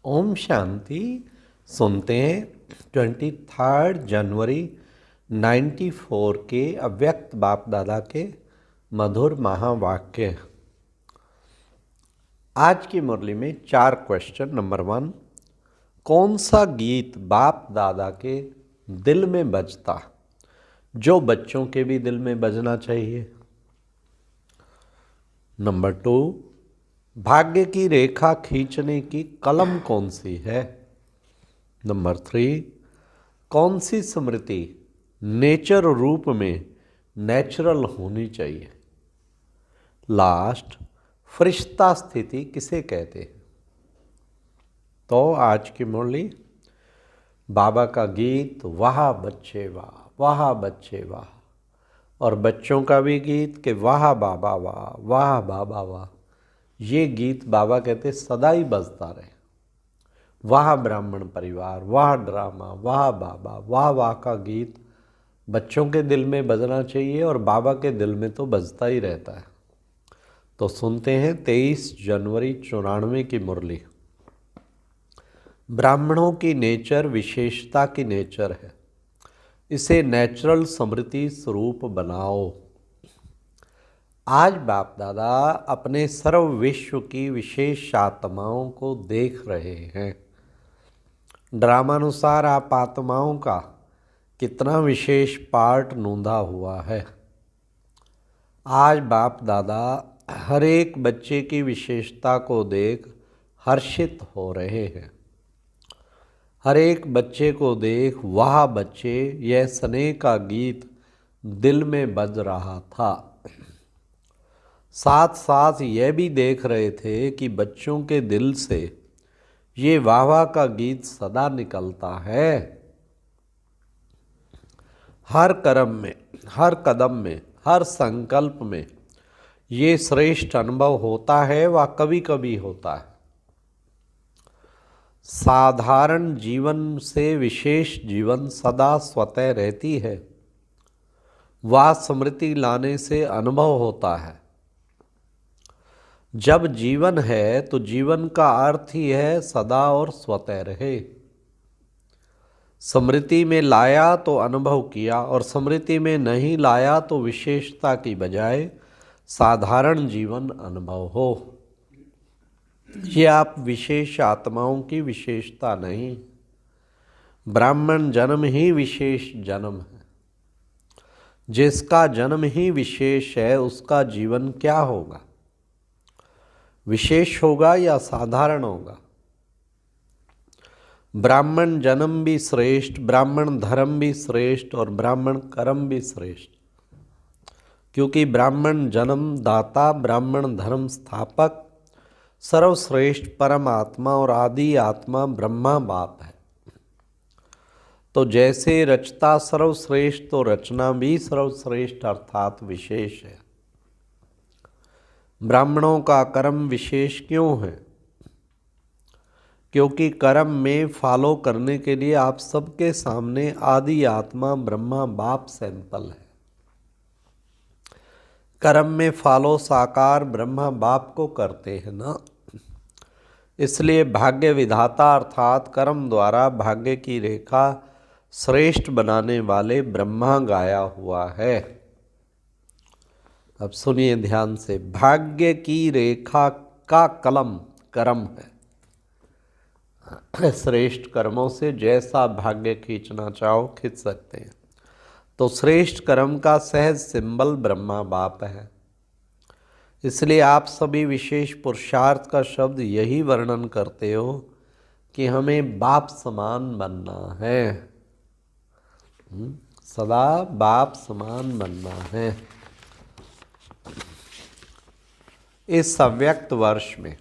ओम शांति। सुनते हैं 23 जनवरी 94 के अव्यक्त बाप दादा के मधुर महावाक्य। आज की मुरली में 4 क्वेश्चन। नंबर 1, कौन सा गीत बाप दादा के दिल में बजता जो बच्चों के भी दिल में बजना चाहिए। नंबर 2, भाग्य की रेखा खींचने की कलम कौन सी है। नंबर 3, कौन सी स्मृति नेचर रूप में नेचुरल होनी चाहिए। लास्ट, फरिश्ता स्थिति किसे कहते हैं। तो आज की मुरली बाबा का गीत वाह बच्चे वाह, वाह बच्चे वाह, और बच्चों का भी गीत कि वाह बाबा वाह, वाह बाबा वाह। ये गीत बाबा कहते सदा ही बजता रहे। वाह ब्राह्मण परिवार, वाह ड्रामा, वाह बाबा, वाह वाह का गीत बच्चों के दिल में बजना चाहिए और बाबा के दिल में तो बजता ही रहता है। तो सुनते हैं 23 जनवरी 94 की मुरली। ब्राह्मणों की नेचर विशेषता की नेचर है, इसे नेचुरल स्मृति स्वरूप बनाओ। आज बाप दादा अपने सर्व विश्व की विशेष आत्माओं को देख रहे हैं। ड्रामानुसार आप आत्माओं का कितना विशेष पार्ट नूंदा हुआ है। आज बाप दादा हर एक बच्चे की विशेषता को देख हर्षित हो रहे हैं। हर एक बच्चे को देख वाह बच्चे, यह स्नेह का गीत दिल में बज रहा था। साथ साथ यह भी देख रहे थे कि बच्चों के दिल से ये वाह वाह का गीत सदा निकलता है। हर कर्म में, हर कदम में, हर संकल्प में ये श्रेष्ठ अनुभव होता है व कभी कभी होता है। साधारण जीवन से विशेष जीवन सदा स्वतः रहती है। वह स्मृति लाने से अनुभव होता है। जब जीवन है तो जीवन का अर्थ ही है सदा और स्वतः रहे। स्मृति में लाया तो अनुभव किया और स्मृति में नहीं लाया तो विशेषता की बजाय साधारण जीवन अनुभव हो। ये आप विशेष आत्माओं की विशेषता नहीं, ब्राह्मण जन्म ही विशेष जन्म है। जिसका जन्म ही विशेष है उसका जीवन क्या होगा, विशेष होगा या साधारण होगा। ब्राह्मण जन्म भी श्रेष्ठ, ब्राह्मण धर्म भी श्रेष्ठ और ब्राह्मण कर्म भी श्रेष्ठ, क्योंकि ब्राह्मण जन्म दाता, ब्राह्मण धर्म स्थापक, सर्वश्रेष्ठ परम आत्मा और आदि आत्मा ब्रह्मा बाप है। तो जैसे रचता सर्वश्रेष्ठ तो रचना भी सर्वश्रेष्ठ अर्थात विशेष है। ब्राह्मणों का कर्म विशेष क्यों है? क्योंकि कर्म में फॉलो करने के लिए आप सबके सामने आदि आत्मा ब्रह्मा बाप सैंपल है। कर्म में फॉलो साकार ब्रह्मा बाप को करते हैं ना, इसलिए भाग्य विधाता अर्थात कर्म द्वारा भाग्य की रेखा श्रेष्ठ बनाने वाले ब्रह्मा गाया हुआ है। अब सुनिए ध्यान से, भाग्य की रेखा का कलम कर्म है। श्रेष्ठ कर्मों से जैसा भाग्य खींचना चाहो खींच सकते हैं। तो श्रेष्ठ कर्म का सहज सिंबल ब्रह्मा बाप है। इसलिए आप सभी विशेष पुरुषार्थ का शब्द यही वर्णन करते हो कि हमें बाप समान बनना है। सदा बाप समान बनना है। इस अव्यक्त वर्ष में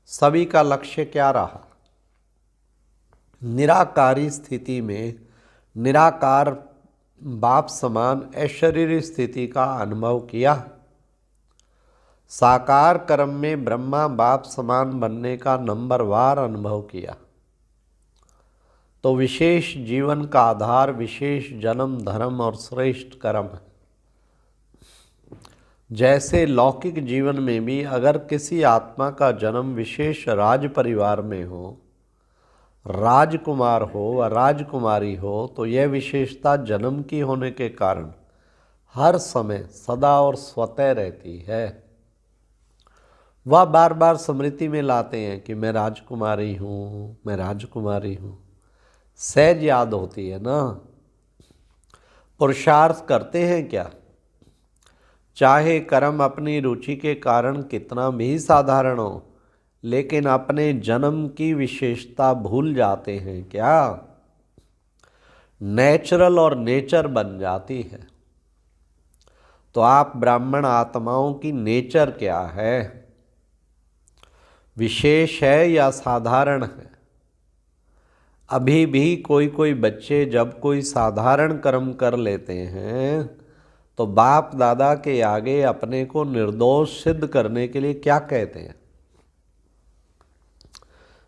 सभी का लक्ष्य क्या रहा? निराकारी स्थिति में निराकार बाप समान अशरीरी स्थिति का अनुभव किया। साकार कर्म में ब्रह्मा बाप समान बनने का नंबरवार अनुभव किया। तो विशेष जीवन का आधार विशेष जन्म, धर्म और श्रेष्ठ कर्म है। जैसे लौकिक जीवन में भी अगर किसी आत्मा का जन्म विशेष राज परिवार में हो राजकुमार हो व राजकुमारी हो तो यह विशेषता जन्म की होने के कारण हर समय सदा और स्वतः रहती है। वह बार बार स्मृति में लाते हैं कि मैं राजकुमारी हूँ, मैं राजकुमारी हूँ। सहज याद होती है ना। पुरुषार्थ करते हैं क्या, चाहे कर्म अपनी रुचि के कारण कितना भी साधारण हो, लेकिन अपने जन्म की विशेषता भूल जाते हैं क्या। नेचुरल और नेचर बन जाती है। तो आप ब्राह्मण आत्माओं की नेचर क्या है, विशेष है या साधारण है। अभी भी कोई कोई बच्चे जब कोई साधारण कर्म कर लेते हैं तो बाप दादा के आगे अपने को निर्दोष सिद्ध करने के लिए क्या कहते हैं,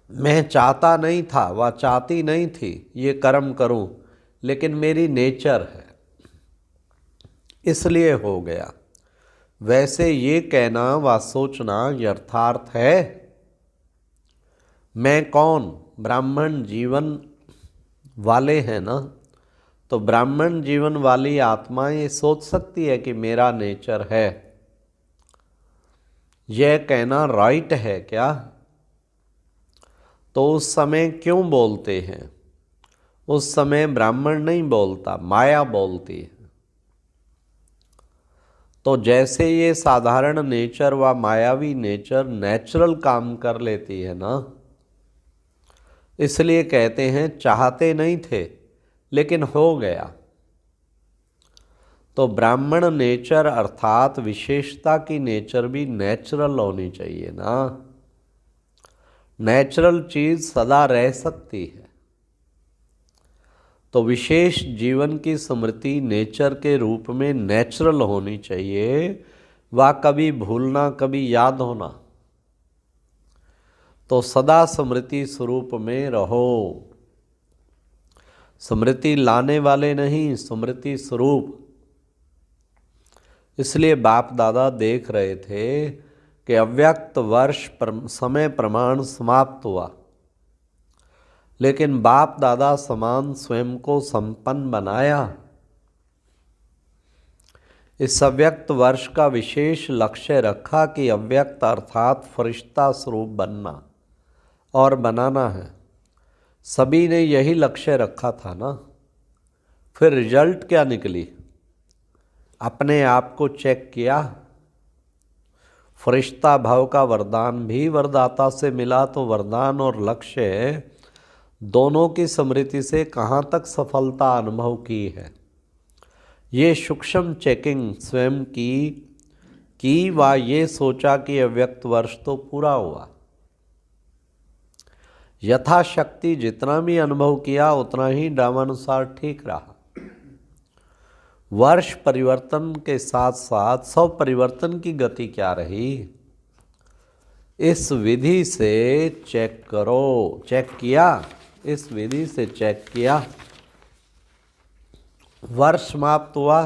मैं चाहता नहीं था, वह चाहती नहीं थी ये कर्म करूं, लेकिन मेरी नेचर है इसलिए हो गया। वैसे ये कहना व सोचना यथार्थ है। मैं कौन, ब्राह्मण जीवन वाले हैं ना, तो ब्राह्मण जीवन वाली आत्मा ये सोच सकती है कि मेरा नेचर है। यह कहना राइट है क्या। तो उस समय क्यों बोलते हैं, उस समय ब्राह्मण नहीं बोलता, माया बोलती है। तो जैसे ये साधारण नेचर व मायावी नेचर नेचुरल काम कर लेती है ना, इसलिए कहते हैं चाहते नहीं थे लेकिन हो गया। तो ब्राह्मण नेचर अर्थात विशेषता की नेचर भी नेचुरल होनी चाहिए ना। नेचुरल चीज सदा रह सकती है। तो विशेष जीवन की स्मृति नेचर के रूप में नेचुरल होनी चाहिए, वह कभी भूलना कभी याद होना। तो सदा स्मृति स्वरूप में रहो। स्मृति लाने वाले नहीं, स्मृति स्वरूप। इसलिए बाप दादा देख रहे थे कि अव्यक्त वर्ष समय प्रमाण समाप्त हुआ, लेकिन बाप दादा समान स्वयं को संपन्न बनाया। इस अव्यक्त वर्ष का विशेष लक्ष्य रखा कि अव्यक्त अर्थात फरिश्ता स्वरूप बनना और बनाना है। सभी ने यही लक्ष्य रखा था ना। फिर रिजल्ट क्या निकली, अपने आप को चेक किया। फरिश्ता भाव का वरदान भी वरदाता से मिला, तो वरदान और लक्ष्य दोनों की स्मृति से कहाँ तक सफलता अनुभव की है, ये सूक्ष्म चेकिंग स्वयं की व ये सोचा कि अव्यक्त वर्ष तो पूरा हुआ। यथाशक्ति जितना भी अनुभव किया उतना ही ड्रामानुसार ठीक रहा। वर्ष परिवर्तन के साथ साथ सब परिवर्तन की गति क्या रही, इस विधि से चेक करो। चेक किया, इस विधि से चेक किया। वर्ष समाप्त हुआ,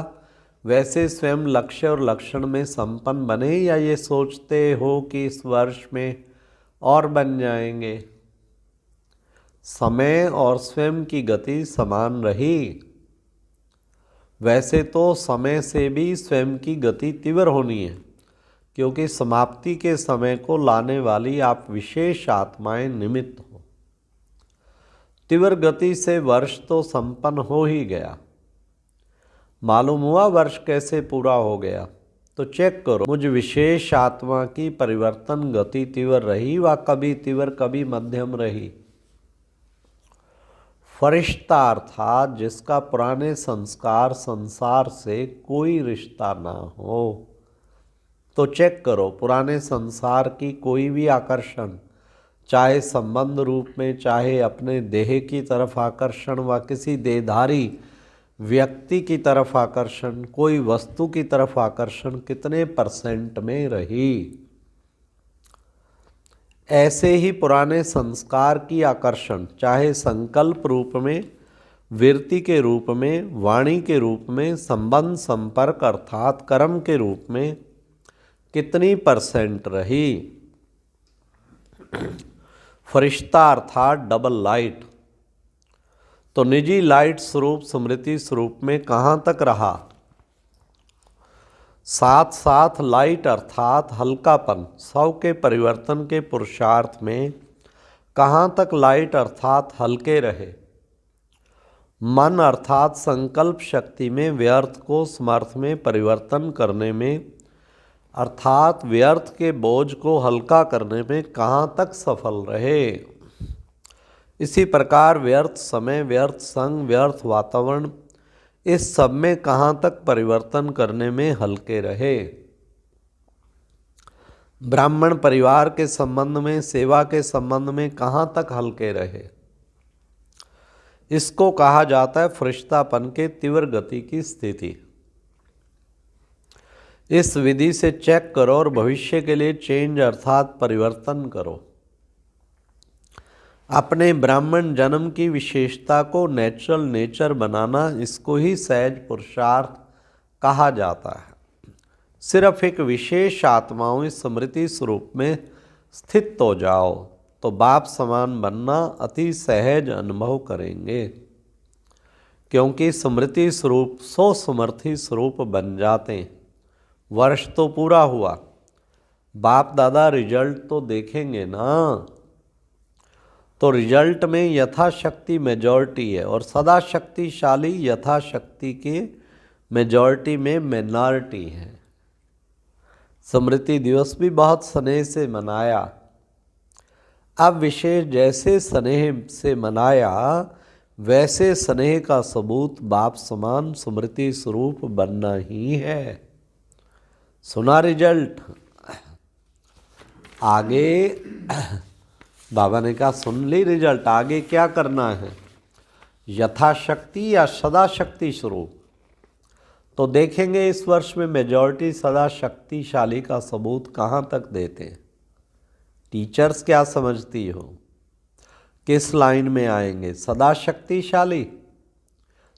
वैसे स्वयं लक्ष्य और लक्षण में संपन्न बने, या ये सोचते हो कि इस वर्ष में और बन जाएंगे। समय और स्वयं की गति समान रही। वैसे तो समय से भी स्वयं की गति तीव्र होनी है, क्योंकि समाप्ति के समय को लाने वाली आप विशेष आत्माएं निमित्त हो। तीव्र गति से वर्ष तो संपन्न हो ही गया। मालूम हुआ वर्ष कैसे पूरा हो गया, तो चेक करो मुझ विशेष आत्मा की परिवर्तन गति तीव्र रही व कभी तीव्र कभी मध्यम रही। फरिश्ता अर्थात जिसका पुराने संस्कार संसार से कोई रिश्ता ना हो, तो चेक करो पुराने संसार की कोई भी आकर्षण, चाहे संबंध रूप में, चाहे अपने देह की तरफ आकर्षण व किसी देहधारी व्यक्ति की तरफ आकर्षण, कोई वस्तु की तरफ आकर्षण कितने % में रही। ऐसे ही पुराने संस्कार की आकर्षण चाहे संकल्प रूप में, वृत्ति के रूप में, वाणी के रूप में, संबंध संपर्क अर्थात कर्म के रूप में कितनी % रही। फरिश्ता अर्थात डबल लाइट, तो निजी लाइट स्वरूप स्मृति स्वरूप में कहाँ तक रहा? साथ साथ लाइट अर्थात हल्कापन स्व के परिवर्तन के पुरुषार्थ में कहाँ तक लाइट अर्थात हल्के रहे? मन अर्थात संकल्प शक्ति में व्यर्थ को समर्थ में परिवर्तन करने में अर्थात व्यर्थ के बोझ को हल्का करने में कहाँ तक सफल रहे? इसी प्रकार व्यर्थ समय, व्यर्थ संग, व्यर्थ वातावरण, इस सब में कहाँ तक परिवर्तन करने में हल्के रहे? ब्राह्मण परिवार के संबंध में, सेवा के संबंध में कहाँ तक हल्के रहे? इसको कहा जाता है फरिश्तापन के तीव्र गति की स्थिति। इस विधि से चेक करो और भविष्य के लिए चेंज अर्थात परिवर्तन करो। अपने ब्राह्मण जन्म की विशेषता को नेचुरल नेचर बनाना, इसको ही सहज पुरुषार्थ कहा जाता है। सिर्फ एक विशेष आत्माओं स्मृति स्वरूप में स्थित हो जाओ तो बाप समान बनना अति सहज अनुभव करेंगे, क्योंकि स्मृति स्वरूप सो समर्थी स्वरूप बन जाते हैं। वर्ष तो पूरा हुआ, बाप दादा रिजल्ट तो देखेंगे ना। तो रिजल्ट में यथाशक्ति मेजॉरिटी है और सदा शक्तिशाली यथाशक्ति के मेजॉरिटी में मिनॉरिटी है। स्मृति दिवस भी बहुत स्नेह से मनाया। अब विशेष जैसे स्नेह से मनाया वैसे स्नेह का सबूत बाप समान स्मृति स्वरूप बनना ही है। सुना रिजल्ट? आगे बाबा ने कहा सुन ली रिजल्ट, आगे क्या करना है? यथाशक्ति या सदा शक्ति स्वरूप? तो देखेंगे इस वर्ष में मेजॉरिटी सदा शक्तिशाली का सबूत कहाँ तक देते हैं। टीचर्स क्या समझती हो, किस लाइन में आएंगे? सदा शक्तिशाली।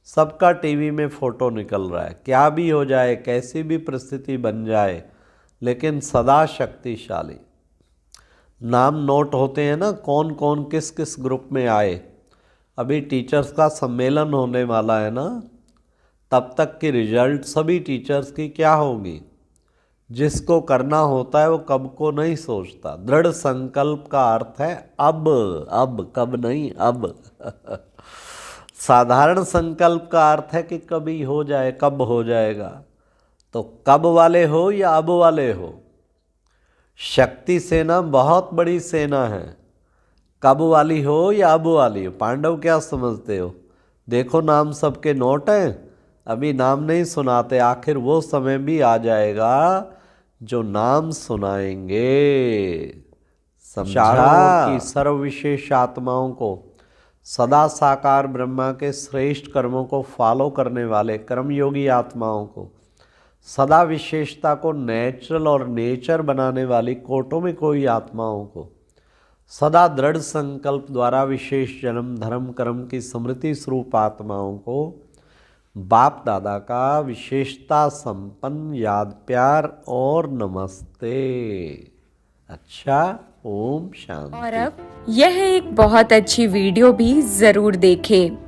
सबका टीवी में फोटो निकल रहा है, क्या भी हो जाए, कैसी भी परिस्थिति बन जाए, लेकिन सदा शक्तिशाली। नाम नोट होते हैं ना, कौन कौन किस किस ग्रुप में आए। अभी टीचर्स का सम्मेलन होने वाला है ना, तब तक की रिजल्ट सभी टीचर्स की क्या होगी? जिसको करना होता है वो कब को नहीं सोचता। दृढ़ संकल्प का अर्थ है अब कब नहीं, अब। साधारण संकल्प का अर्थ है कि कभी हो जाए, कब हो जाएगा। तो कब वाले हो या अब वाले हो? शक्ति सेना बहुत बड़ी सेना है, कब वाली हो या अब वाली हो? पांडव क्या समझते हो? देखो नाम सबके नोट हैं, अभी नाम नहीं सुनाते, आखिर वो समय भी आ जाएगा जो नाम सुनाएंगे। समझा कि सर्वविशेष आत्माओं को, सदा साकार ब्रह्मा के श्रेष्ठ कर्मों को फॉलो करने वाले कर्मयोगी आत्माओं को, सदा विशेषता को नेचुरल और नेचर बनाने वाली कोटों में कोई आत्माओं को, सदा दृढ़ संकल्प द्वारा विशेष जन्म धर्म कर्म की स्मृति स्वरूप आत्माओं को बाप दादा का विशेषता संपन्न याद प्यार और नमस्ते। अच्छा, ओम शांति। और अब यह एक बहुत अच्छी वीडियो भी जरूर देखें।